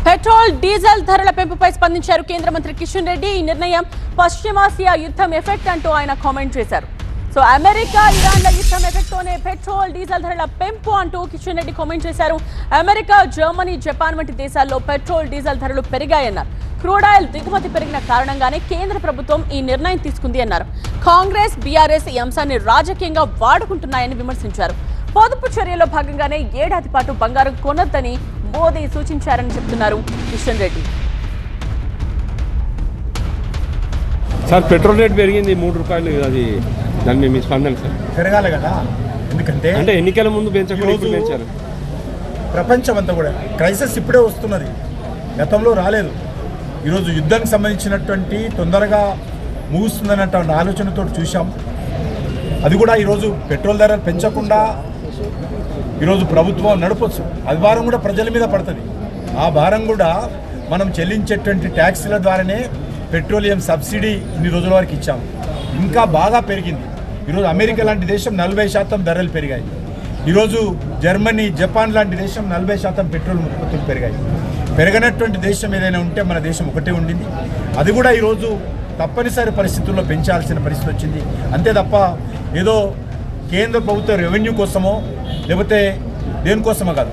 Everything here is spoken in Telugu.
పెట్రోల్ డీజిల్ ధరల పెంపుపై స్పందించారు కేంద్ర మంత్రి కిషన్ రెడ్డి. ఈ నిర్ణయం పశ్చిమాసియా యుద్ధం ఎఫెక్ట్ అంటూ ఆయన కామెంట్ చేశారు. సో అమెరికా ఇరాన్ల యుద్ధం ఎఫెక్ట్ తోనే పెట్రోల్ డీజిల్ ధరల పెంపు అంటూ కిషన్ రెడ్డి కామెంట్ చేశారు. అమెరికా, జర్మనీ, జపాన్ వంటి దేశాల్లో పెట్రోల్ డీజిల్ ధరలు పెరిగాయన్నారు. క్రూడ్ ఆయిల్ దిగుమతి పెరిగిన కారణంగానే కేంద్ర ప్రభుత్వం ఈ నిర్ణయం తీసుకుంది అన్నారు. కాంగ్రెస్, బీఆర్ఎస్ ఈ అంశాన్ని రాజకీయంగా వాడుకుంటున్నాయని విమర్శించారు. పొదుపు చర్యలో భాగంగానే ఏడాది పాటు బంగారం కొనొద్దని మోదీ సూచించారని చెప్తున్నారు Kishan Reddy. Sir petrol rate పెరిగింది ₹3, అది దాన్ని మీ స్పందన సార్? పెరగాలి కదా, ఎందుకంటే అంటే ఎన్నికల ముందు పెంచకుండా ఇప్పుడు పెంచారు. ప్రపంచం అంతా కూడా క్రైసిస్ ఇప్పుడే వస్తున్నది, గతంలో రాలేదు. ఈరోజు యుద్ధానికి సంబంధించినటువంటి తొందరగా ముగుస్తుందన్నటువంటి ఆలోచనతో చూసాం. అది కూడా ఈరోజు పెట్రోల్ ధరలు పెంచకుండా ఈరోజు ప్రభుత్వం నడపచ్చు. అది భారం కూడా ప్రజల మీద పడుతుంది. ఆ భారం కూడా మనం చెల్లించేటువంటి ట్యాక్స్ల ద్వారానే పెట్రోలియం సబ్సిడీ ఇన్ని రోజుల వరకు ఇచ్చాము. ఇంకా బాగా పెరిగింది. ఈరోజు అమెరికా లాంటి దేశం 40% ధరలు పెరిగాయి. ఈరోజు జర్మనీ, జపాన్ లాంటి దేశం 40% పెట్రోల్ ఉత్పత్తులు పెరిగాయి. పెరగనటువంటి దేశం ఏదైనా ఉంటే మన దేశం ఒకటే ఉండింది. అది కూడా ఈరోజు తప్పనిసరి పరిస్థితుల్లో పెంచాల్సిన పరిస్థితి వచ్చింది. అంతే తప్ప ఏదో కేంద్ర ప్రభుత్వ రెవెన్యూ కోసమో లేకపోతే దేనికోసమో కాదు.